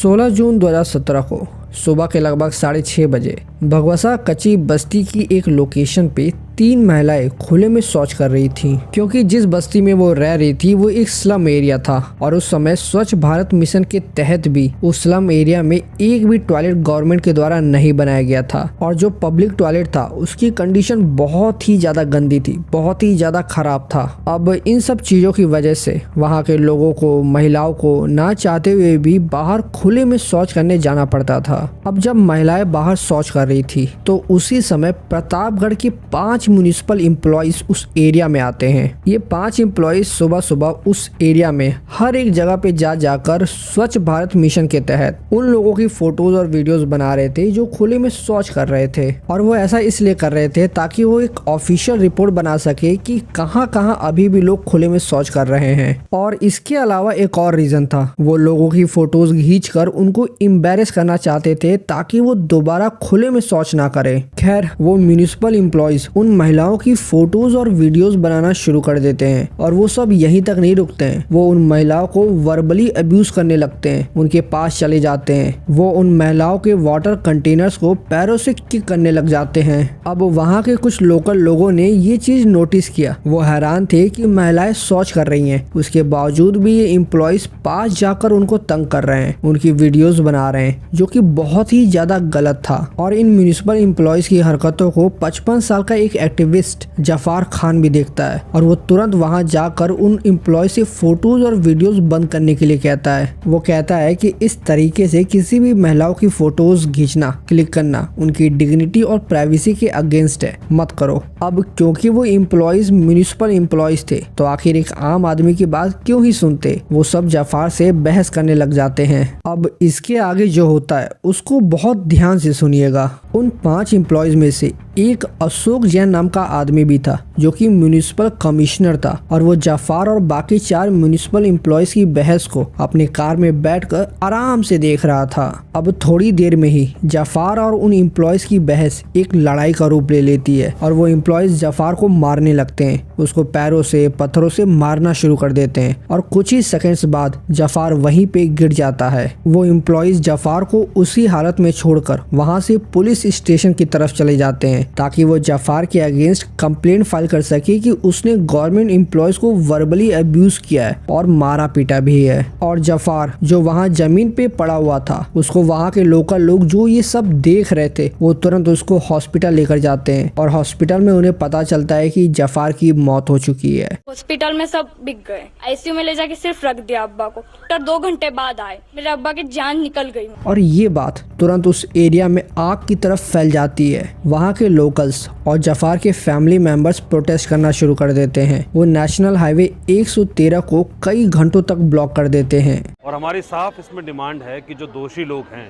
16 जून 2017 को सुबह के लगभग 6:30 बजे भगवसा कच्ची बस्ती की एक लोकेशन पे 3 महिलाएं खुले में शौच कर रही थीं, क्योंकि जिस बस्ती में वो रह रही थी वो एक स्लम एरिया था और उस समय स्वच्छ भारत मिशन के तहत भी उस स्लम एरिया में एक भी टॉयलेट गवर्नमेंट के द्वारा नहीं बनाया गया था और जो पब्लिक टॉयलेट था उसकी कंडीशन बहुत ही ज्यादा गंदी थी, बहुत ही ज्यादा खराब था। अब इन सब चीजों की वजह से वहाँ के लोगों को, महिलाओं को ना चाहते हुए भी बाहर खुले में शौच करने जाना पड़ता था। अब जब महिलाएं बाहर शौच कर रही थी तो उसी समय प्रतापगढ़ के 5 म्युनिसिपल एम्प्लॉइज उस एरिया में आते हैं। ये 5 एम्प्लॉइज सुबह सुबह उस एरिया में हर एक जगह पे जाकर स्वच्छ भारत मिशन के तहत उन लोगों की फोटोज और वीडियोस बना रहे थे जो खुले में शौच कर रहे थे। और वो ऐसा इसलिए कर रहे थे ताकि वो एक ऑफिशियल रिपोर्ट बना सके कि कहां कहां अभी भी लोग खुले में शौच कर रहे हैं। और इसके अलावा एक और रीजन था, वो लोगों की फोटोज खींचकर उनको एम्बैरेस करना चाहते थे ताकि वो दोबारा खुले में शौच ना करे। खैर, वो म्युनिसिपल एम्प्लॉइज उन महिलाओं की फोटोज और वीडियोस बनाना शुरू कर देते हैं और वो सब यहीं तक नहीं रुकते हैं, वो उन महिलाओं को वर्बली अब्यूज करने लगते हैं, उनके पास चले जाते हैं, वो उन महिलाओं के वाटर कंटेनर्स को पैरों से किक करने लग जाते हैं। अब वहाँ के कुछ लोकल लोगों ने ये चीज नोटिस किया, वो हैरान थे कि महिलाएं शौच कर रही हैं, उसके बावजूद भी ये एम्प्लॉइज पास जाकर उनको तंग कर रहे हैं, उनकी वीडियोस बना रहे हैं, जो कि बहुत ही ज्यादा गलत था। और इन म्युनिसिपल एम्प्लॉइज की हरकतों को 55 साल का एक एक्टिविस्ट जफार खान भी देखता है और वो तुरंत वहां जाकर उन एम्प्लॉय से फोटोज और वीडियोस बंद करने के लिए कहता है। वो कहता है कि इस तरीके से किसी भी महिलाओं की फोटोज खींचना, क्लिक करना उनकी डिग्निटी और प्राइवेसी के अगेंस्ट है, मत करो। अब क्योंकि वो एम्प्लॉइज म्युनिसिपल एम्प्लॉइज थे तो आखिर एक आम आदमी की बात क्यों ही सुनते, वो सब जफार से बहस करने लग जाते हैं। अब इसके आगे जो होता है उसको बहुत ध्यान से सुनिएगा। उन 5 एम्प्लॉइज में से एक अशोक जैन नाम का आदमी भी था जो कि म्युनिसिपल कमिश्नर था और वो जफार और बाकी 4 म्युनिसिपल एम्प्लॉइज की बहस को अपनी कार में बैठकर आराम से देख रहा था। अब थोड़ी देर में ही जफार और उन एम्प्लॉइज की बहस एक लड़ाई का रूप ले लेती है और वो एम्प्लॉइज जफार को मारने लगते हैं, उसको पैरों से, पत्थरों से मारना शुरू कर देते हैं और कुछ ही सेकंड्स बाद जफार वहीं पे गिर जाता है। वो एम्प्लॉइज जफार को उसी हालत में छोड़कर वहां से पुलिस स्टेशन की तरफ चले जाते हैं ताकि वो जफार के अगेंस्ट कंप्लेंट फाइल कर सके कि उसने गवर्नमेंट एम्प्लॉइज को वर्बली अब्यूज किया है और मारा पीटा भी है। और जफार जो वहाँ जमीन पे पड़ा हुआ था, उसको वहाँ के लोकल लोग जो ये सब देख रहे थे वो तुरंत उसको हॉस्पिटल लेकर जाते हैं और हॉस्पिटल में उन्हें पता चलता है कि जफार की मौत हो चुकी है। हॉस्पिटल में सब बिक गए, आईसीयू में ले जाके सिर्फ रख दिया अब्बा को। डॉक्टर 2 घंटे बाद आए, मेरे अब्बा की जान निकल गई। और ये बात तुरंत उस एरिया में आग की तरफ फैल जाती है। वहाँ के लोकल्स और जफार के फैमिली मेंबर्स प्रोटेस्ट करना शुरू कर देते हैं। वो नेशनल हाईवे 113 को कई घंटों तक ब्लॉक कर देते हैं। और हमारी साफ इसमें डिमांड है कि जो दोषी लोग हैं,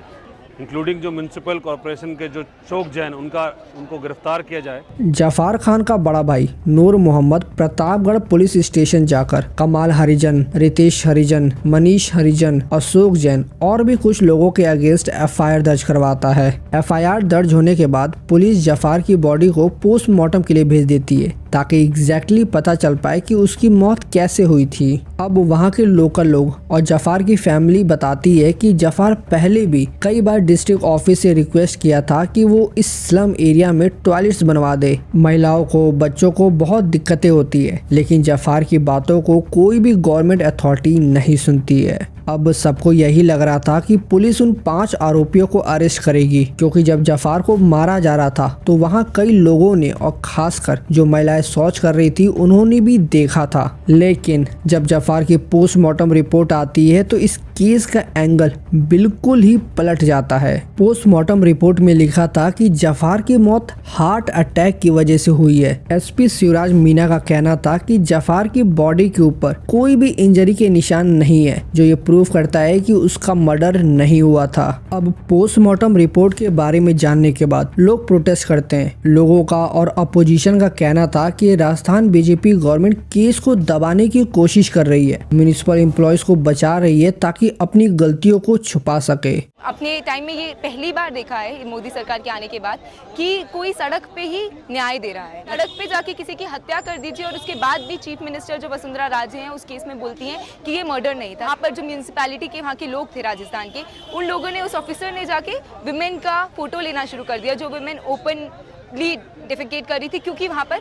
इंक्लूडिंग जो म्युनिसिपल कॉर्पोरेशन के जो अशोक जैन, उनको गिरफ्तार किया जाए। जफार खान का बड़ा भाई नूर मोहम्मद प्रतापगढ़ पुलिस स्टेशन जाकर कमाल हरिजन, रितेश हरिजन, मनीष हरिजन, अशोक जैन और भी कुछ लोगों के अगेंस्ट एफआईआर दर्ज करवाता है। एफआईआर दर्ज होने के बाद पुलिस जफार की बॉडी को पोस्टमार्टम के लिए भेज देती है ताकि एग्जैक्टली पता चल पाए कि उसकी मौत कैसे हुई थी। अब वहाँ के लोकल लोग और जफार की फैमिली बताती है कि जफार पहले भी कई बार डिस्ट्रिक्ट ऑफिस से रिक्वेस्ट किया था कि वो इस स्लम एरिया में टॉयलेट्स बनवा दे। महिलाओं को, बच्चों को बहुत दिक्कतें होती है, लेकिन जफार की बातों को कोई भी गवर्नमेंट अथॉरिटी नहीं सुनती है। अब सबको यही लग रहा था कि पुलिस उन 5 आरोपियों को अरेस्ट करेगी, क्योंकि जब जफार को मारा जा रहा था तो वहाँ कई लोगों ने और खासकर जो महिलाएं शौच कर रही थी उन्होंने भी देखा था। लेकिन जब जफार की पोस्टमार्टम रिपोर्ट आती है तो इस केस का एंगल बिल्कुल ही पलट जाता है। पोस्टमार्टम रिपोर्ट में लिखा था कि जफार की मौत हार्ट अटैक की वजह से हुई है। एसपी शिवराज मीना का कहना था कि जफार की बॉडी के ऊपर कोई भी इंजरी के निशान नहीं है, जो ये प्रूव करता है कि उसका मर्डर नहीं हुआ था। अब पोस्टमार्टम रिपोर्ट के बारे में जानने के बाद लोग प्रोटेस्ट करते हैं। लोगों का और अपोजिशन का कहना था कि राजस्थान बीजेपी गवर्नमेंट केस को दबाने की कोशिश कर रही है, म्युनिसिपल एम्प्लॉइज को बचा रही है ताकि अपनी गलतियों को छुपा सके। अपने टाइम में ये पहली बार देखा है मोदी सरकार के आने के बाद कि कोई सड़क पे ही न्याय दे रहा है। सड़क पे जाके किसी की हत्या कर दीजिए और उसके बाद भी चीफ मिनिस्टर जो वसुंधरा राजे हैं उस केस में बोलती हैं कि ये मर्डर नहीं था। वहाँ पर जो म्यूनिसिपैलिटी के वहाँ के लोग थे राजस्थान के, उन लोगों ने, उस ऑफिसर ने जाके विमेन का फोटो लेना शुरू कर दिया जो विमेन ओपनली डिफेकेट कर रही थी क्योंकि वहाँ पर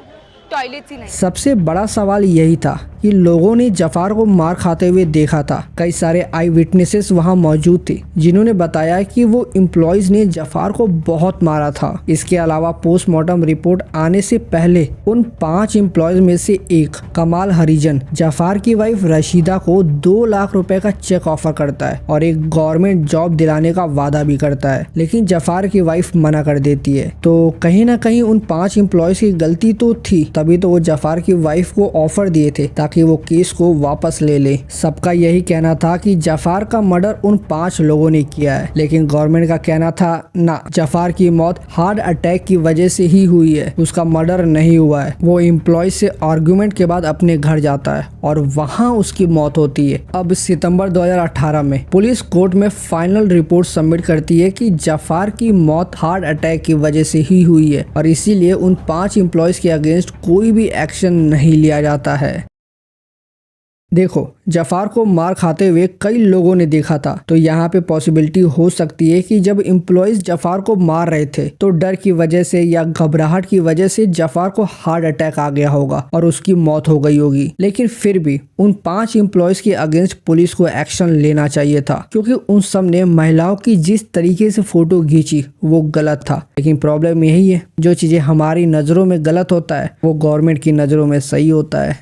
टॉयलेट्स ही नहीं। सबसे बड़ा सवाल यही था कि लोगों ने जफार को मार खाते हुए देखा था। कई सारे आई विटनेसेस वहां मौजूद थे जिन्होंने बताया कि वो एम्प्लॉयज ने जफार को बहुत मारा था। इसके अलावा पोस्टमार्टम रिपोर्ट आने से पहले उन 5 एम्प्लॉयज में से एक कमाल हरिजन जफार की वाइफ रशीदा को 2 लाख रुपए का चेक ऑफर करता है और एक गवर्नमेंट जॉब दिलाने का वादा भी करता है, लेकिन जफार की वाइफ मना कर देती है। तो कहीं ना कहीं उन 5 एम्प्लॉयज की गलती तो थी, तभी तो वो जफार की वाइफ को ऑफर दिए थे ताकि वो केस को वापस ले ले। सबका यही कहना था कि जफार का मर्डर उन 5 लोगों ने किया है, लेकिन गवर्नमेंट का कहना था ना, जफार की मौत हार्ट अटैक की वजह से ही हुई है, उसका मर्डर नहीं हुआ है। वो एम्प्लॉय से आर्गुमेंट के बाद अपने घर जाता है और वहाँ उसकी मौत होती है। अब सितंबर 2018 में पुलिस कोर्ट में फाइनल रिपोर्ट सबमिट करती है कि जफार की मौत हार्ट अटैक की वजह से ही हुई है और इसीलिए उन 5 एम्प्लॉयज के अगेंस्ट कोई भी एक्शन नहीं लिया जाता है। देखो, जफार को मार खाते हुए कई लोगों ने देखा था, तो यहाँ पे पॉसिबिलिटी हो सकती है कि जब एम्प्लॉयज जफार को मार रहे थे तो डर की वजह से या घबराहट की वजह से जफार को हार्ट अटैक आ गया होगा और उसकी मौत हो गई होगी। लेकिन फिर भी उन 5 एम्प्लॉयज के अगेंस्ट पुलिस को एक्शन लेना चाहिए था, क्योंकि उन सब ने महिलाओं की जिस तरीके से फोटो खींची वो गलत था। लेकिन प्रॉब्लम यही है, जो चीजें हमारी नजरों में गलत होता है वो गवर्नमेंट की नजरों में सही होता है।